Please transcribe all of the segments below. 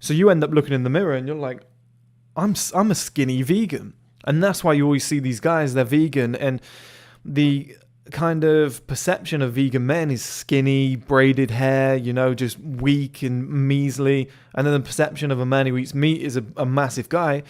So you end up looking in the mirror and you're like, I'm a skinny vegan. And that's why you always see these guys, they're vegan, and the kind of perception of vegan men is skinny, braided hair, just weak and measly. And then the perception of a man who eats meat is a massive guy.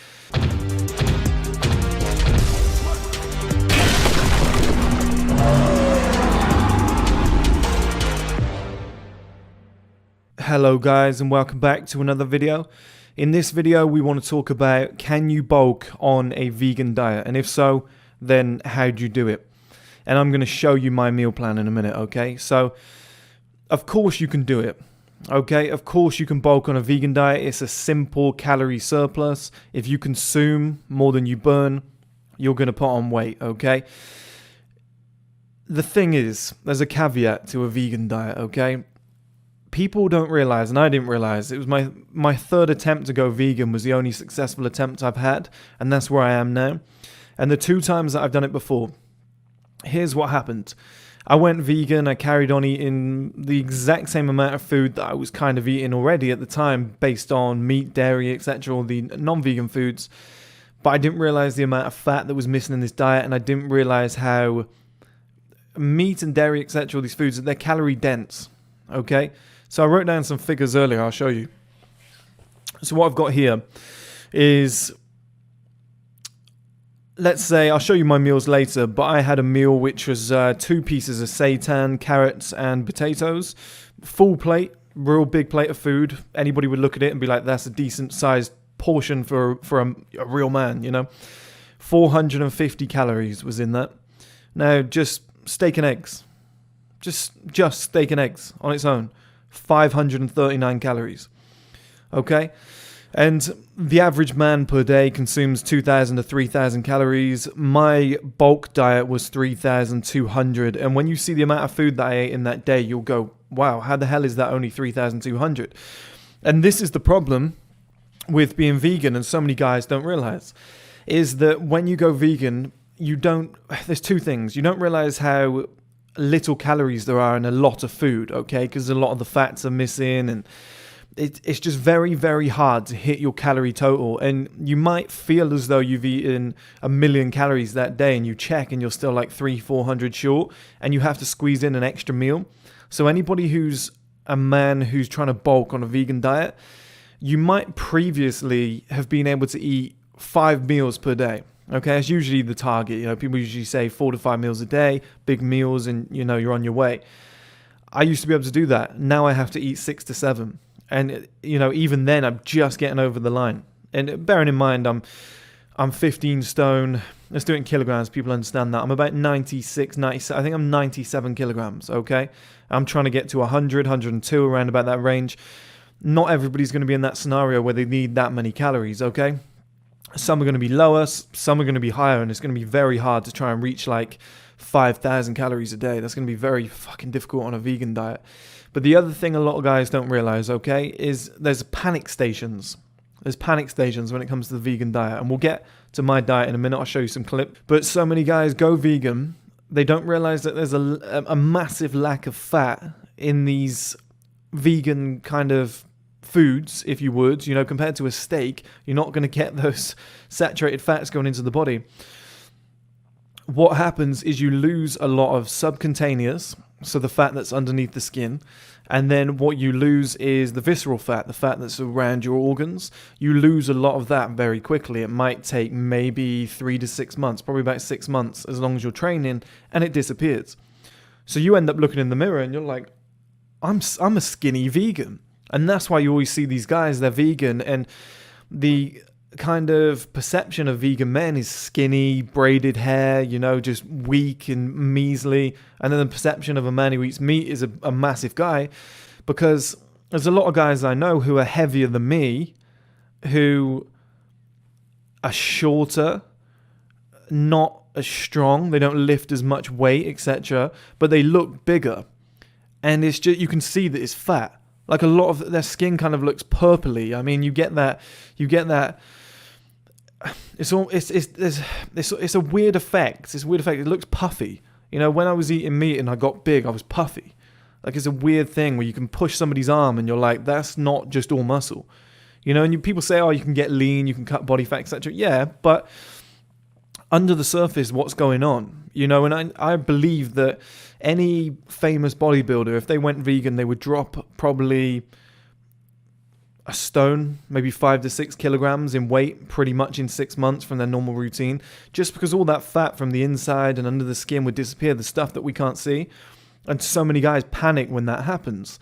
Hello guys, and welcome back to another video. In this video we want to talk about, can you bulk on a vegan diet, and if so, then how do you do it? And I'm going to show you my meal plan in a minute, okay? So of course you can do it, okay? Of course you can bulk on a vegan diet. It's a simple calorie surplus. If you consume more than you burn, you're going to put on weight, okay? The thing is, there's a caveat to a vegan diet, okay? People don't realize, and I didn't realize, it was my third attempt to go vegan was the only successful attempt I've had, and that's where I am now. And the two times that I've done it before, here's what happened. I went vegan, I carried on eating the exact same amount of food that I was kind of eating already at the time, based on meat, dairy, etc., all the non-vegan foods, but I didn't realize the amount of fat that was missing in this diet, and I didn't realize how meat and dairy, etc., these foods, they're calorie dense, okay? So I wrote down some figures earlier, I'll show you. So what I've got here is, let's say, I'll show you my meals later, but I had a meal which was 2 pieces of seitan, carrots and potatoes. Full plate, real big plate of food. Anybody would look at it and be like, that's a decent sized portion for a real man, 450 calories was in that. Now, just steak and eggs. Just steak and eggs on its own. 539 calories, okay? And the average man per day consumes 2,000 to 3,000 calories. My bulk diet was 3,200, and when you see the amount of food that I ate in that day, you'll go, wow, how the hell is that only 3,200? And this is the problem with being vegan, and so many guys don't realize, is that when you go vegan, there's two things. You don't realize how little calories there are in a lot of food, okay? Because a lot of the fats are missing, and it's just very, very hard to hit your calorie total. And you might feel as though you've eaten 1,000,000 calories that day, and you check and you're still like 300-400 short, and you have to squeeze in an extra meal. So anybody who's a man who's trying to bulk on a vegan diet, you might previously have been able to eat 5 meals per day. Okay, it's usually the target. People usually say 4 to 5 meals a day, big meals, and you're on your way. I used to be able to do that. Now I have to eat 6 to 7, and even then I'm just getting over the line. And bearing in mind, I'm 15 stone. Let's do it in kilograms. People understand that. I'm about 96, 97. I think I'm 97 kilograms. Okay, I'm trying to get to 100, 102, around about that range. Not everybody's going to be in that scenario where they need that many calories. Okay. Some are going to be lower, some are going to be higher, and it's going to be very hard to try and reach like 5,000 calories a day. That's going to be very fucking difficult on a vegan diet. But the other thing a lot of guys don't realize, okay, is there's panic stations. There's panic stations when it comes to the vegan diet, and we'll get to my diet in a minute. I'll show you some clip. But so many guys go vegan, they don't realize that there's a massive lack of fat in these vegan kind of foods, if you would, compared to a steak. You're not going to get those saturated fats going into the body. What happens is you lose a lot of subcutaneous, so the fat that's underneath the skin, and then what you lose is the visceral fat, the fat that's around your organs. You lose a lot of that very quickly. It might take maybe 3 to 6 months, probably about 6 months, as long as you're training, and it disappears. So you end up looking in the mirror and you're like, I'm a skinny vegan. And that's why you always see these guys, they're vegan, and the kind of perception of vegan men is skinny, braided hair, just weak and measly. And then the perception of a man who eats meat is a massive guy, because there's a lot of guys I know who are heavier than me, who are shorter, not as strong, they don't lift as much weight, etc., but they look bigger. And it's just, you can see that it's fat. Like a lot of their skin kind of looks purpley. I mean, you get that. It's a weird effect. It's a weird effect. It looks puffy. When I was eating meat and I got big, I was puffy. Like, it's a weird thing where you can push somebody's arm and you're like, that's not just all muscle. You know, and people say, oh, you can get lean, you can cut body fat, etc. Yeah, but under the surface, what's going on? You know, and I believe that any famous bodybuilder, if they went vegan, they would drop probably a stone, maybe 5 to 6 kilograms in weight pretty much in 6 months from their normal routine, just because all that fat from the inside and under the skin would disappear, the stuff that we can't see. And so many guys panic when that happens.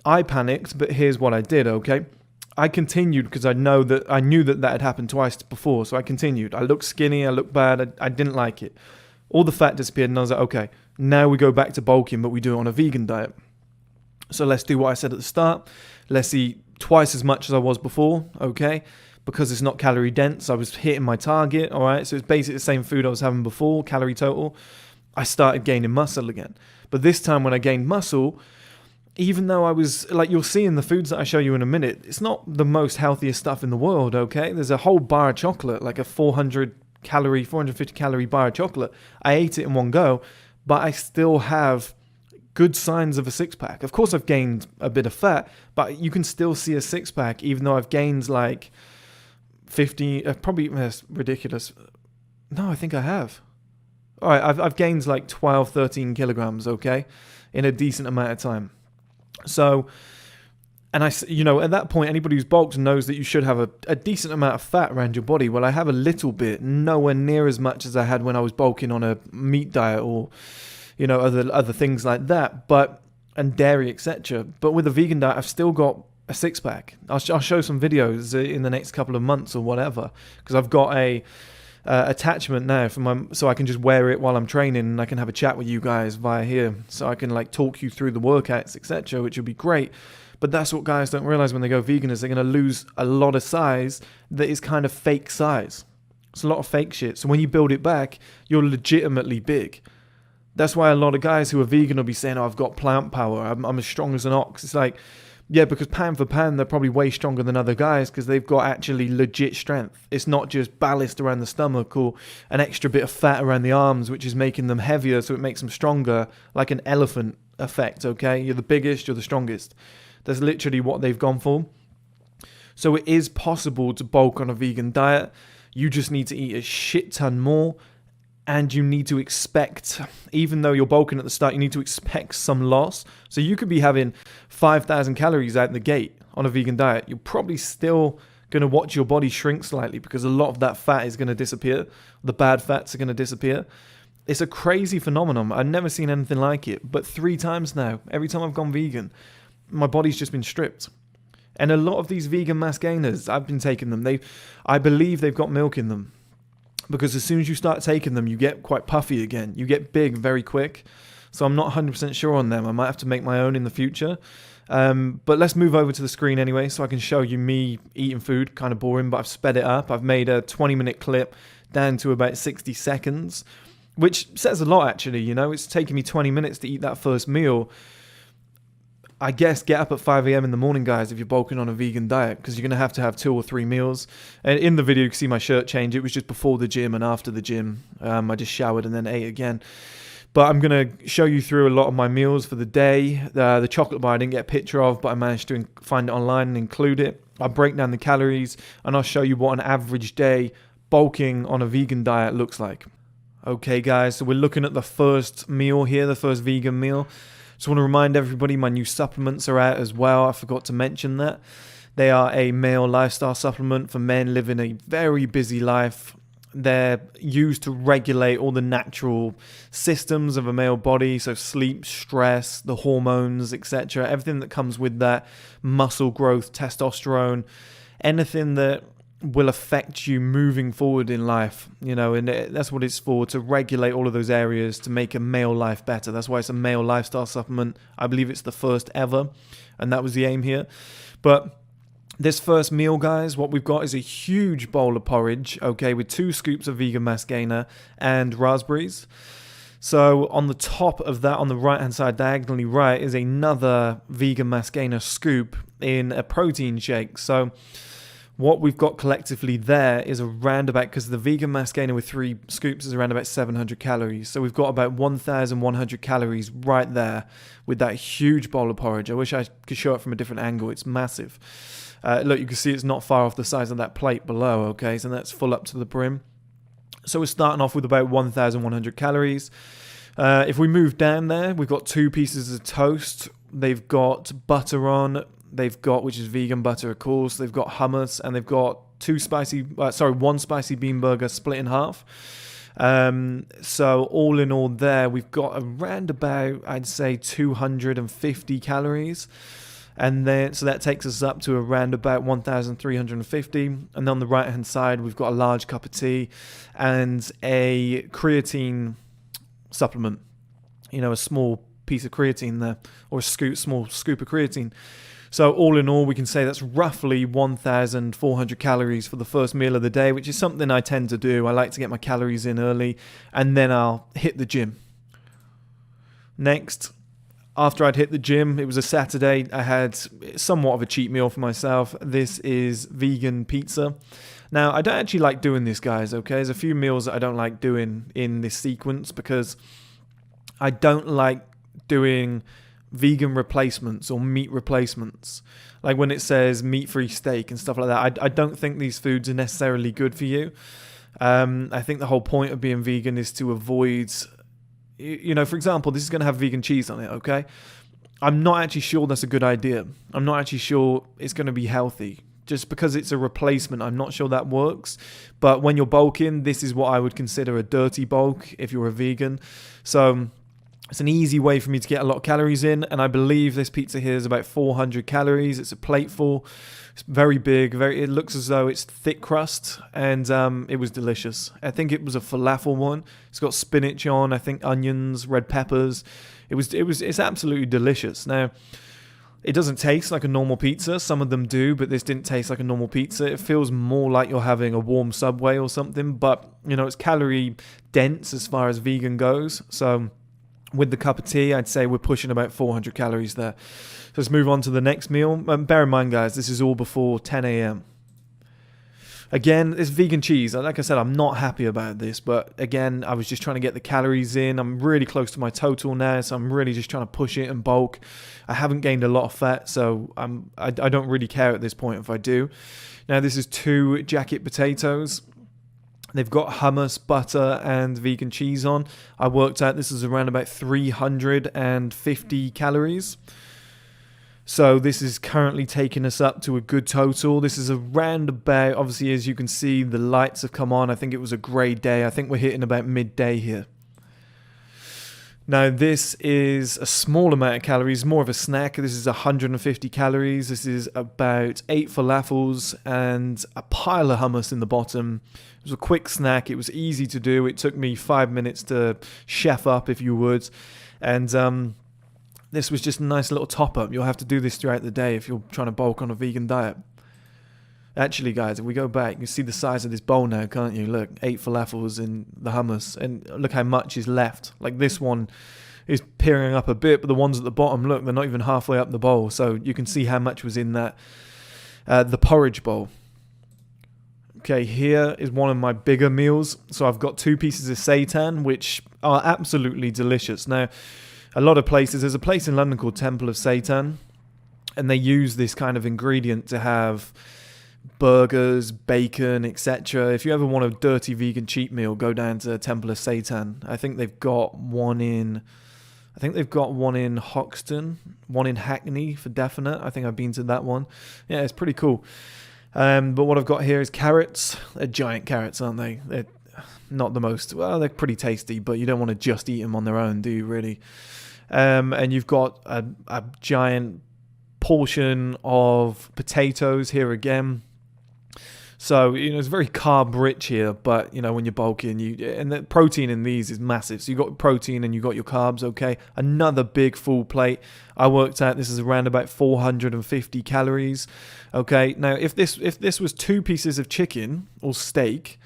I panicked, but here's what I did, okay? I continued because I knew that had happened twice before, so I continued. I looked skinny, I looked bad, I didn't like it. All the fat disappeared, and I was like, okay, now we go back to bulking, but we do it on a vegan diet. So let's do what I said at the start. Let's eat twice as much as I was before, okay? Because it's not calorie dense, I was hitting my target, all right? So it's basically the same food I was having before, calorie total. I started gaining muscle again. But this time when I gained muscle, even though I was, like you'll see in the foods that I show you in a minute, it's not the most healthiest stuff in the world, okay? There's a whole bar of chocolate, like a 450 calorie bar of chocolate. I ate it in one go, but I still have good signs of a six-pack. Of course, I've gained a bit of fat, but you can still see a six-pack, even though I've gained like 50, probably, that's ridiculous. No, I think I have. All right, I've gained like 12, 13 kilograms, okay, in a decent amount of time. So, and at that point, anybody who's bulked knows that you should have a decent amount of fat around your body. Well, I have a little bit, nowhere near as much as I had when I was bulking on a meat diet or, other things like that, and dairy, etc. But with a vegan diet, I've still got a six-pack. I'll show some videos in the next couple of months or whatever, because I've got a attachment now so I can just wear it while I'm training, and I can have a chat with you guys via here, so I can like talk you through the workouts, etc., which would be great. But that's what guys don't realize when they go vegan, is they're going to lose a lot of size that is kind of fake size. It's a lot of fake shit. So when you build it back, you're legitimately big. That's why a lot of guys who are vegan will be saying, oh, I've got plant power, I'm as strong as an ox. It's like, yeah, because pound for pound, they're probably way stronger than other guys because they've got actually legit strength. It's not just ballast around the stomach or an extra bit of fat around the arms, which is making them heavier, so it makes them stronger, like an elephant effect, okay? You're the biggest, you're the strongest. That's literally what they've gone for. So it is possible to bulk on a vegan diet. You just need to eat a shit ton more, and you need to expect, even though you're bulking at the start, you need to expect some loss. So you could be having 5,000 calories out the gate on a vegan diet. You're probably still going to watch your body shrink slightly because a lot of that fat is going to disappear. The bad fats are going to disappear. It's a crazy phenomenon. I've never seen anything like it. But 3 times now, every time I've gone vegan, my body's just been stripped. And a lot of these vegan mass gainers, I've been taking them. I believe they've got milk in them. Because as soon as you start taking them, you get quite puffy again. You get big very quick. So I'm not 100% sure on them. I might have to make my own in the future. But let's move over to the screen anyway, so I can show you me eating food. Kind of boring, but I've sped it up. I've made a 20-minute clip down to about 60 seconds, which says a lot, actually. It's taking me 20 minutes to eat that first meal. I guess get up at 5 a.m. in the morning, guys, if you're bulking on a vegan diet, because you're going to have 2 or 3 meals. And in the video, you can see my shirt change. It was just before the gym and after the gym. I just showered and then ate again. But I'm going to show you through a lot of my meals for the day. The chocolate bar I didn't get a picture of, but I managed to find it online and include it. I'll break down the calories, and I'll show you what an average day bulking on a vegan diet looks like. Okay, guys, so we're looking at the first meal here, the first vegan meal. Just want to remind everybody my new supplements are out as well. I forgot to mention that. They are a male lifestyle supplement for men living a very busy life. They're used to regulate all the natural systems of a male body, so sleep, stress, the hormones, etc. Everything that comes with that, muscle growth, testosterone, anything that will affect you moving forward in life, and that's what it's for, to regulate all of those areas to make a male life better. That's why it's a male lifestyle supplement. I believe it's the first ever, and that was the aim here. But this first meal, guys, what we've got is a huge bowl of porridge, okay, with 2 scoops of vegan mass gainer and raspberries. So on the top of that, on the right-hand side, diagonally right, is another vegan mass gainer scoop in a protein shake. So what we've got collectively there is around about, because the vegan mass gainer with 3 scoops is around about 700 calories. So we've got about 1,100 calories right there with that huge bowl of porridge. I wish I could show it from a different angle. It's massive. Look, you can see it's not far off the size of that plate below, okay? So that's full up to the brim. So we're starting off with about 1,100 calories. If we move down there, we've got 2 pieces of toast. They've got butter on. They've got, which is vegan butter, of course. They've got hummus, and they've got one spicy bean burger split in half. So all in all there, we've got around about, I'd say, 250 calories. And then, so that takes us up to around about 1,350. And then on the right hand side, we've got a large cup of tea and a creatine supplement. You know, a small piece of creatine there, or a small scoop of creatine. So all in all, we can say that's roughly 1,400 calories for the first meal of the day, which is something I tend to do. I like to get my calories in early, and then I'll hit the gym. Next, after I'd hit the gym, it was a Saturday, I had somewhat of a cheat meal for myself. This is vegan pizza. Now, I don't actually like doing this, guys, okay? There's a few meals that I don't like doing in this sequence because I don't like doing vegan replacements or meat replacements. Like when it says meat-free steak and stuff like that, I don't think these foods are necessarily good for you. I think the whole point of being vegan is to avoid, you know, for example, this is going to have vegan cheese on it, okay? I'm not actually sure that's a good idea. I'm not actually sure it's going to be healthy. Just because it's a replacement, I'm not sure that works. But when you're bulking, this is what I would consider a dirty bulk if you're a vegan. So it's an easy way for me to get a lot of calories in, and I believe this pizza here is about 400 calories. It's a plateful. It's very big. It looks as though it's thick crust, and it was delicious. I think it was a falafel one. It's got spinach on, I think onions, red peppers. It's absolutely delicious. Now, it doesn't taste like a normal pizza. Some of them do, but this didn't taste like a normal pizza. It feels more like you're having a warm Subway or something, but you know, it's calorie dense as far as vegan goes. So with the cup of tea, I'd say we're pushing about 400 calories there. So let's move on to the next meal. Bear in mind, guys, this is all before 10 a.m. Again, it's vegan cheese. Like I said, I'm not happy about this, but again, I was just trying to get the calories in. I'm really close to my total now, so I'm really just trying to push it and bulk. I haven't gained a lot of fat, so I don't really care at this point if I do. Now, this is 2 jacket potatoes. They've got hummus, butter, and vegan cheese on. I worked out this is around about 350 calories. So this is currently taking us up to a good total. This is around about, obviously, as you can see, the lights have come on. I think it was a grey day. I think we're hitting about midday here. Now, this is a small amount of calories, more of a snack. This is 150 calories. This is about 8 falafels and a pile of hummus in the bottom. It was a quick snack. It was easy to do. It took me 5 minutes to chef up, if you would. And this was just a nice little top-up. You'll have to do this throughout the day if you're trying to bulk on a vegan diet. Actually, guys, if we go back, you can see the size of this bowl now, can't you? Look, 8 falafels and the hummus, and look how much is left. Like this one is peering up a bit, but the ones at the bottom, look, they're not even halfway up the bowl. So you can see how much was in that, the porridge bowl. Okay, here is one of my bigger meals. So I've got 2 pieces of seitan, which are absolutely delicious. Now, a lot of places, there's a place in London called Temple of Seitan, and they use this kind of ingredient to have burgers, bacon, etc. If you ever want a dirty vegan cheat meal, go down to Temple of Seitan. I think they've got one in Hoxton, one in Hackney for definite. I think I've been to that one. Yeah, it's pretty cool. But what I've got here is carrots. They're giant carrots, aren't they? They're not the most, well, they're pretty tasty, but you don't want to just eat them on their own, do you really? And you've got a giant portion of potatoes here again. So, you know, it's very carb rich here, but, you know, when you're bulking, and the protein in these is massive. So you've got protein and you've got your carbs, okay? Another big full plate. I worked out this is around about 450 calories, okay? Now, if this was 2 pieces of chicken or steak,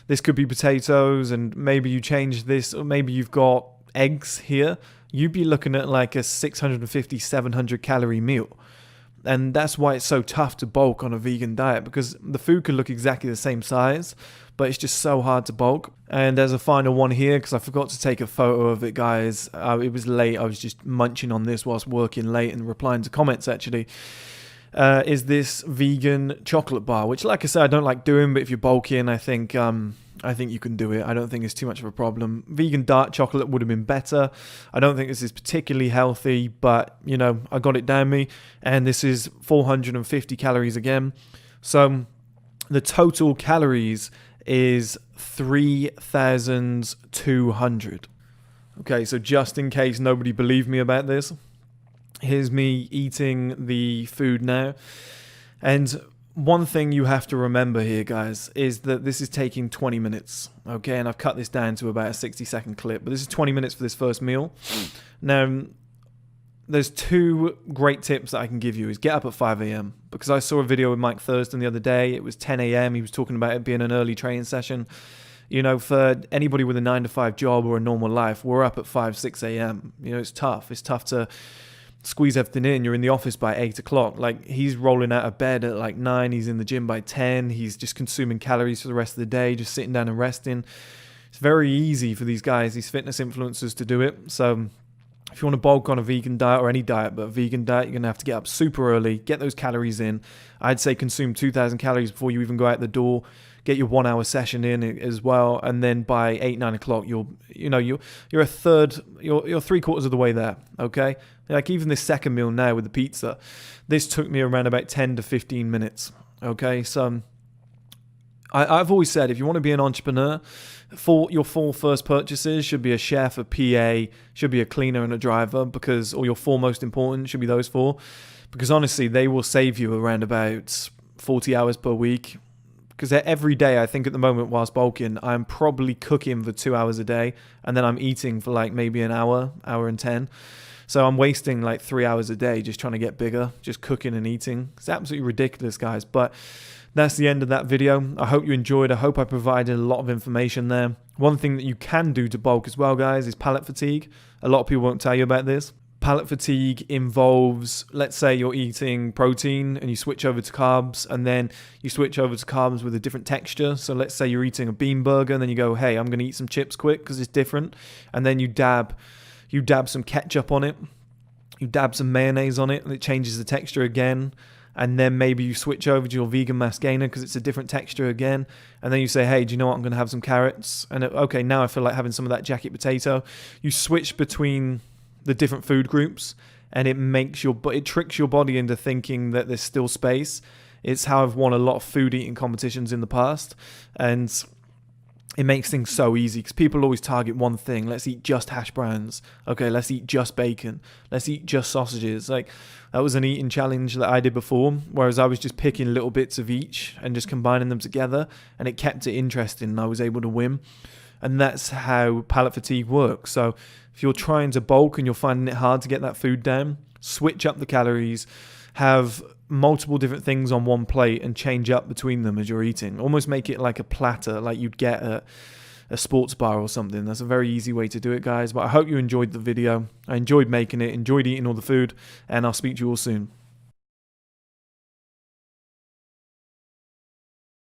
this could be potatoes, and maybe you change this, or maybe you've got eggs here, you'd be looking at like a 650, 700 calorie meal. And that's why it's so tough to bulk on a vegan diet, because the food can look exactly the same size, but it's just so hard to bulk. And there's a final one here, because I forgot to take a photo of it, guys. It was late. I was just munching on this whilst working late and replying to comments, actually. is this vegan chocolate bar, which, like I said, I don't like doing, but if you're bulking, I think you can do it. I don't think it's too much of a problem. Vegan dark chocolate would have been better. I don't think this is particularly healthy, but, you know, I got it down me, and this is 450 calories again. So the total calories is 3,200. Okay, so just in case nobody believed me about this, here's me eating the food now. And one thing you have to remember here, guys, is that this is taking 20 minutes. Okay, and I've cut this down to about a 60-second clip, but this is 20 minutes for this first meal. Now, there's two great tips that I can give you is get up at 5 a.m. because I saw a video with Mike Thurston the other day. It was 10 a.m. He was talking about it being an early training session. You know, for anybody with a 9-to-5 job or a normal life, we're up at 5, 6 a.m. You know, it's tough. It's tough to squeeze everything in. You're in the office by 8 o'clock. Like, he's rolling out of bed at like 9. He's in the gym by 10. He's just consuming calories for the rest of the day, just sitting down and resting. It's very easy for these guys, these fitness influencers, to do it. So if you want to bulk on a vegan diet or any diet, but a vegan diet, you're going to have to get up super early, get those calories in. I'd say consume 2,000 calories before you even go out the door. Get your 1 hour session in as well, and then by 8, 9 o'clock, you're a third, you're 3/4 of the way there. Okay, like even this second meal now with the pizza, this took me around about 10 to 15 minutes. Okay, so I've always said if you want to be an entrepreneur, your 4 first purchases should be a chef, a PA, should be a cleaner and a driver, or your 4 most important should be those 4, because honestly, they will save you around about 40 hours per week. Because every day, I think at the moment, whilst bulking, I'm probably cooking for 2 hours a day, and then I'm eating for like maybe an hour and 10. So I'm wasting like 3 hours a day just trying to get bigger, just cooking and eating. It's absolutely ridiculous, guys. But that's the end of that video. I hope you enjoyed. I hope I provided a lot of information there. One thing that you can do to bulk as well, guys, is palate fatigue. A lot of people won't tell you about this. Palate fatigue involves, let's say you're eating protein and you switch over to carbs, and then you switch over to carbs with a different texture. So let's say you're eating a bean burger and then you go, hey, I'm going to eat some chips quick because it's different. And then you dab some ketchup on it. You dab some mayonnaise on it and it changes the texture again. And then maybe you switch over to your vegan mass gainer because it's a different texture again. And then you say, hey, do you know what? I'm going to have some carrots. And okay, now I feel like having some of that jacket potato. You switch between the different food groups, and it tricks your body into thinking that there's still space. It's how I've won a lot of food eating competitions in the past, and it makes things so easy because people always target one thing. Let's eat just hash browns. Okay, let's eat just bacon. Let's eat just sausages. Like, that was an eating challenge that I did before, whereas I was just picking little bits of each and just combining them together, and it kept it interesting, and I was able to win. And that's how palate fatigue works. So if you're trying to bulk and you're finding it hard to get that food down, switch up the calories, have multiple different things on one plate and change up between them as you're eating. Almost make it like a platter, like you'd get at a sports bar or something. That's a very easy way to do it, guys. But I hope you enjoyed the video. I enjoyed making it, enjoyed eating all the food, and I'll speak to you all soon.